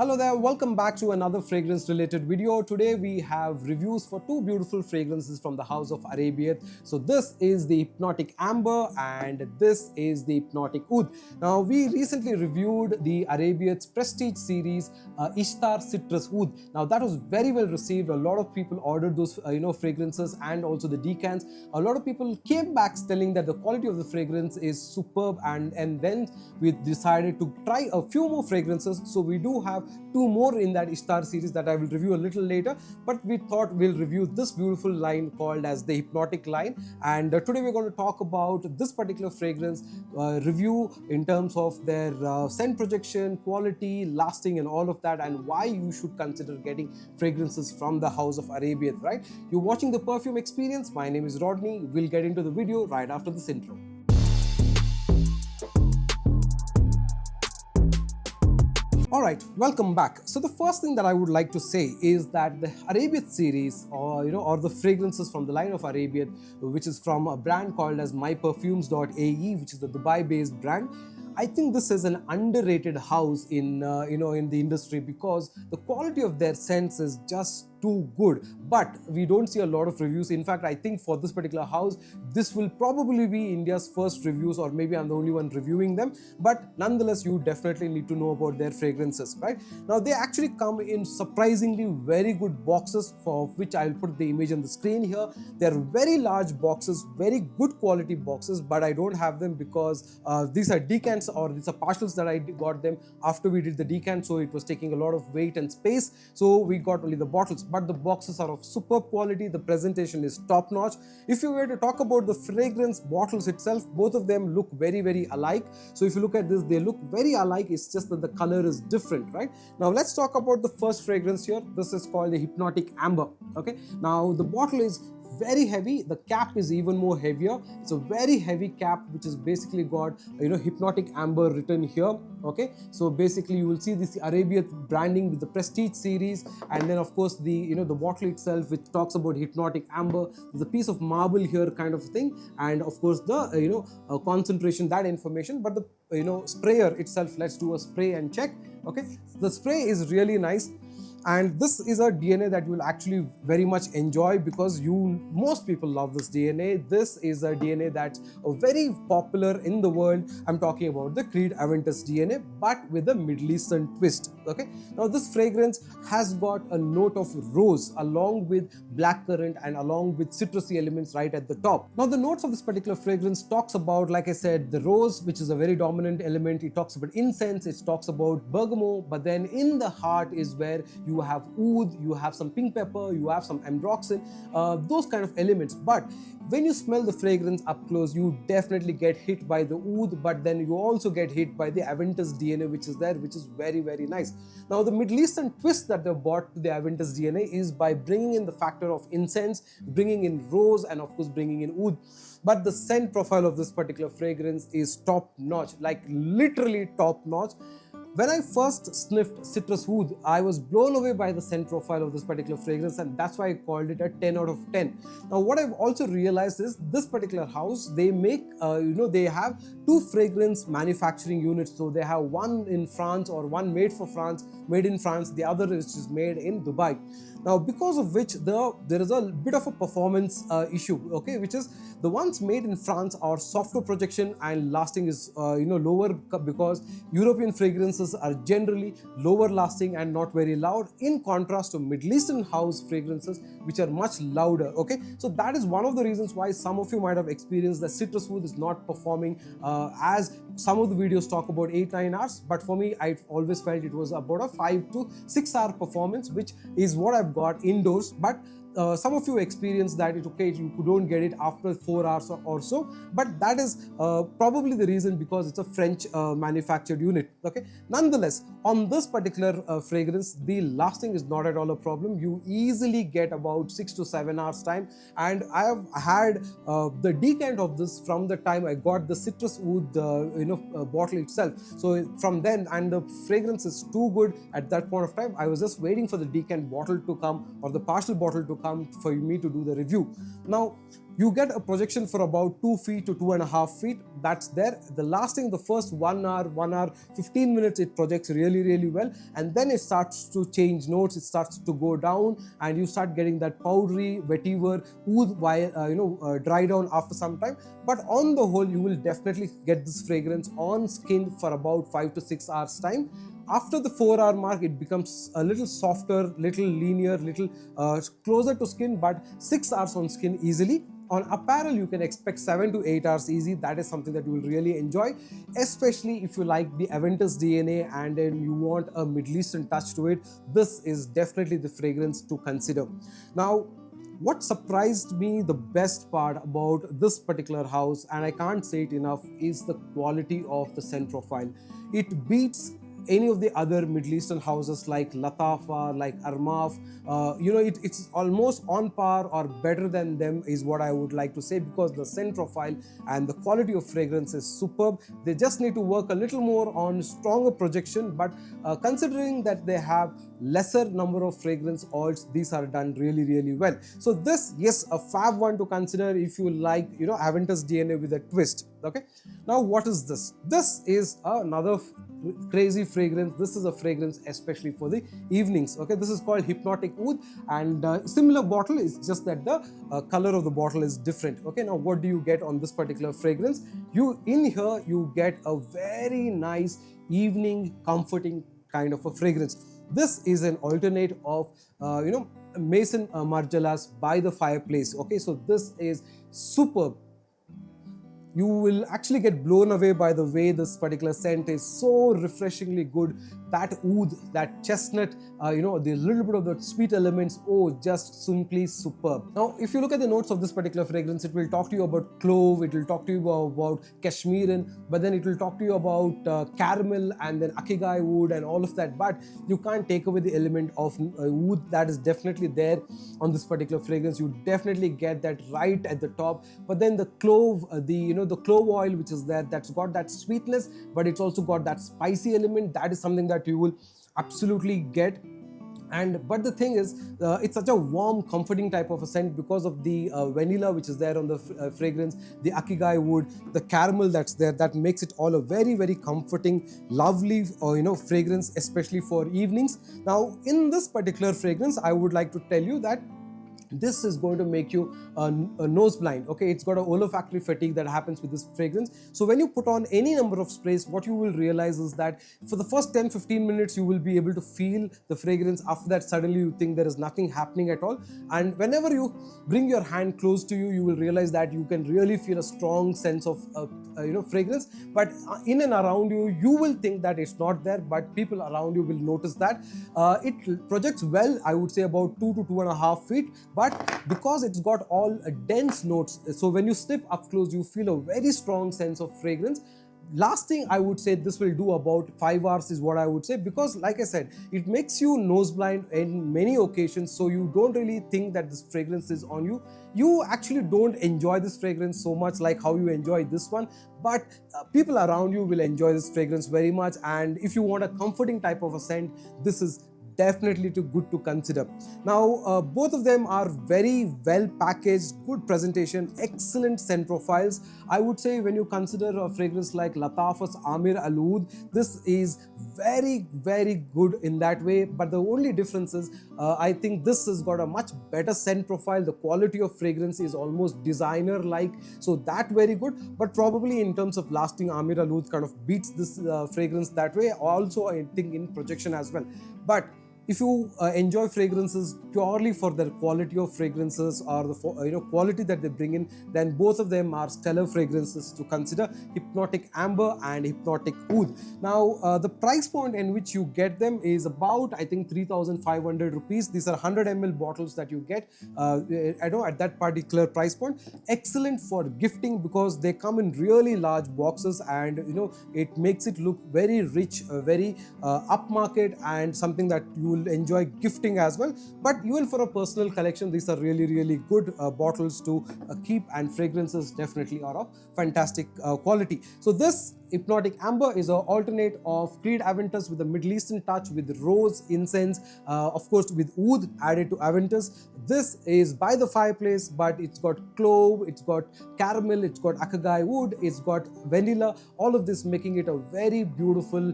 Hello there, welcome back to another fragrance related video. Today we have reviews for two beautiful fragrances from the house of Arabiyat. So this is the Hypnotic Amber and this is the Hypnotic Oud. Now we recently reviewed the Arabiyat's prestige series Ishtar Citrus Oud. Now that was very well received. A lot of people ordered those fragrances and also the decants. A lot of people came back telling that the quality of the fragrance is superb, and then we decided to try a few more fragrances. So we do have two more in that Ishtar series that I will review a little later, but we thought we'll review this beautiful line called as the Hypnotic line. And today we're going to talk about this particular fragrance review in terms of their scent projection, quality, lasting and all of that, and why you should consider getting fragrances from the house of Arabiyat, right? You're watching the Perfume Experience. My name is Rodney. We'll get into the video right after this intro. Alright, welcome back. So the first thing that I would like to say is that the Arabiyat series or the fragrances from the line of Arabiyat, which is from a brand called as myperfumes.ae, which is the Dubai based brand. I think this is an underrated house in in the industry because the quality of their scents is just too good, but we don't see a lot of reviews. In fact, I think for this particular house, this will probably be India's first reviews, or maybe I'm the only one reviewing them, but nonetheless you definitely need to know about their fragrances, right? Now they actually come in surprisingly very good boxes, for which I'll put the image on the screen here. They're very large boxes, very good quality boxes, but I don't have them because these are decants, or these are partials that I got them after we did the decant, so it was taking a lot of weight and space, so we got only the bottles. But the boxes are of superb quality. The presentation is top notch. If you were to talk about the fragrance bottles itself, both of them look very alike. So if you look at this, they look very alike. It's just that the color is different, right? Now let's talk about the first fragrance here. This is called the Hypnotic Amber. Okay, now the bottle is very heavy. The cap is even more heavier. It's a very heavy cap which has basically got Hypnotic Amber written here. Okay, so basically you will see this Arabiyat branding with the prestige series, and then of course the the bottle itself, which talks about Hypnotic Amber. There's a piece of marble here kind of thing, and of course the concentration, that information. But the sprayer itself, let's do a spray and check. Okay, the spray is really nice. And this is a DNA that you will actually very much enjoy because most people love this DNA. This is a DNA that's very popular in the world. I'm talking about the Creed Aventus DNA, but with a Middle Eastern twist. Okay, now this fragrance has got a note of rose along with blackcurrant and along with citrusy elements right at the top. Now the notes of this particular fragrance talks about, like I said, the rose, which is a very dominant element. It talks about incense, it talks about bergamot, but then in the heart is where you have oud, you have some pink pepper, you have some ambroxan, those kind of elements. But when you smell the fragrance up close, you definitely get hit by the oud, but then you also get hit by the Aventus DNA, which is there, which is very nice. Now the Middle Eastern twist that they brought to the Aventus DNA is by bringing in the factor of incense, bringing in rose, and of course bringing in oud. But the scent profile of this particular fragrance is top notch, like literally top notch. When I first sniffed Citrus Oud, I was blown away by the scent profile of this particular fragrance, and that's why I called it a 10 out of 10. Now what I've also realized is this particular house, they make they have two fragrance manufacturing units. So they have one in France, or one made for France, made in France, the other is just made in Dubai. Now because of which there is a bit of a performance issue, okay, which is the ones made in France are softer projection and lasting is lower, because European fragrances are generally lower lasting and not very loud, in contrast to Middle Eastern house fragrances, which are much louder. Okay, so that is one of the reasons why some of you might have experienced that Citrus Oud is not performing as some of the videos talk about 8-9 hours, but for me I always felt it was about a 5 to 6 hour performance, which is what I've got indoors. But some of you experience that it's okay, you don't get it after 4 hours or so, but that is probably the reason because it's a French manufactured unit. Okay, nonetheless, on this particular fragrance, the lasting is not at all a problem. You easily get about 6 to 7 hours time, and I have had the decant of this from the time I got the Citrus Oud bottle itself. So from then, and the fragrance is too good at that point of time, I was just waiting for the decant bottle to come, or the partial bottle to come for me to do the review. Now, you get a projection for about 2 feet to 2.5 feet. That's there. The lasting, the first 1 hour, 1 hour, 15 minutes, it projects really, really well. And then it starts to change notes. It starts to go down, and you start getting that powdery, vetiver oud while dry down after some time. But on the whole, you will definitely get this fragrance on skin for about 5 to 6 hours time. After the 4-hour mark, it becomes a little softer, little linear, little closer to skin, but 6 hours on skin easily. On apparel, you can expect 7 to 8 hours easy. That is something that you will really enjoy, especially if you like the Aventus DNA and then you want a Middle Eastern touch to it. This is definitely the fragrance to consider. Now, what surprised me the best part about this particular house, and I can't say it enough, is the quality of the scent profile. It beats any of the other Middle Eastern houses like Latafa, like Armaf. It's almost on par or better than them is what I would like to say, because the scent profile and the quality of fragrance is superb. They just need to work a little more on stronger projection, but considering that they have lesser number of fragrance oils, these are done really, really well. So this, yes, a fab one to consider if you like, Aventus DNA with a twist. Okay, now what is this? This is another crazy fragrance. This is a fragrance especially for the evenings. Okay, this is called Hypnotic Oud, and similar bottle, is just that the color of the bottle is different. Okay, now what do you get on this particular fragrance? In here you get a very nice evening comforting kind of a fragrance. This is an alternate of Mason Margiela's by the Fireplace. Okay, so this is superb. You will actually get blown away by the way this particular scent is so refreshingly good. That oud, that chestnut, the little bit of the sweet elements, oh, just simply superb. Now, if you look at the notes of this particular fragrance, it will talk to you about clove, it will talk to you about cashmeran, but then it will talk to you about caramel and then akigai wood and all of that. But you can't take away the element of oud that is definitely there on this particular fragrance. You definitely get that right at the top. But then the clove, the clove oil which is there, that's got that sweetness, but it's also got that spicy element. That is something that you will absolutely get. But the thing is, it's such a warm, comforting type of a scent because of the vanilla which is there on the fragrance, the akigai wood, the caramel that's there, that makes it all a very, very comforting, lovely fragrance, especially for evenings. Now, in this particular fragrance, I would like to tell you that this is going to make you a nose blind. Okay, it's got an olfactory fatigue that happens with this fragrance. So when you put on any number of sprays, what you will realize is that for the first 10-15 minutes you will be able to feel the fragrance. After that, suddenly you think there is nothing happening at all, and whenever you bring your hand close to you, you will realize that you can really feel a strong sense of fragrance. But in and around you, you will think that it's not there, but people around you will notice that. It projects well, I would say about 2 to 2.5 feet, but because it's got all dense notes, so when you sniff up close, you feel a very strong sense of fragrance. Lasting, I would say this will do about 5 hours is what I would say, because like I said, it makes you nose blind in many occasions, so you don't really think that this fragrance is on you. You actually don't enjoy this fragrance so much like how you enjoy this one, but people around you will enjoy this fragrance very much. And if you want a comforting type of a scent, this is definitely too good to consider. Now, both of them are very well packaged, good presentation, excellent scent profiles. I would say when you consider a fragrance like Latafa's Amir Al Oud, this is very, very good in that way. But the only difference is, I think this has got a much better scent profile. The quality of fragrance is almost designer-like, so that very good. But probably in terms of lasting, Amir Al Oud kind of beats this fragrance that way. Also, I think in projection as well. But if you enjoy fragrances purely for their quality of fragrances or the quality that they bring in, then both of them are stellar fragrances to consider, Hypnotic Amber and Hypnotic Oud. Now, the price point in which you get them is about, I think, 3,500 rupees. These are 100 ml bottles that you get at that particular price point. Excellent for gifting because they come in really large boxes, and it makes it look very rich, very upmarket, and something that you will enjoy gifting as well. But even for a personal collection, these are really, really good bottles to keep, and fragrances definitely are of fantastic quality. So this Hypnotic Amber is an alternate of Creed Aventus with a Middle Eastern touch with rose, incense, of course with oud added to Aventus. This is by the Fireplace, but it's got clove, it's got caramel, it's got acai wood, it's got vanilla, all of this making it a very beautiful,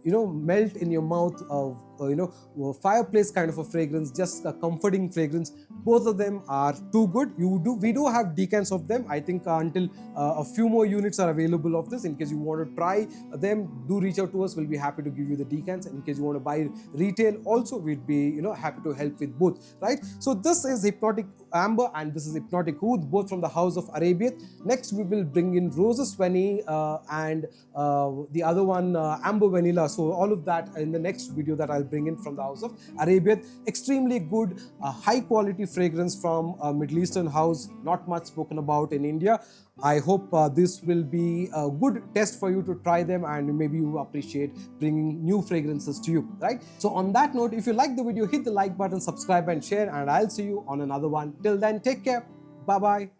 melt in your mouth of, Fireplace kind of a fragrance, just a comforting fragrance. Both of them are too good. We do have decants of them. I think until a few more units are available of this. In case you want to try them, do reach out to us. We'll be happy to give you the decants. In case you want to buy retail also, we'd be happy to help with both, right? So this is Hypnotic Amber and this is Hypnotic Oud, both from the house of Arabiyat. Next we will bring in Roses Vanille and the other one Amber Vanilla. So all of that in the next video that I'll bring in from the house of Arabiyat. Extremely good, high quality fragrance from a Middle Eastern house, not much spoken about in India. I hope this will be a good test for you to try them, and maybe you appreciate bringing new fragrances to you, right? So on that note, if you like the video, hit the like button, subscribe and share, and I'll see you on another one. Till then, take care. Bye bye.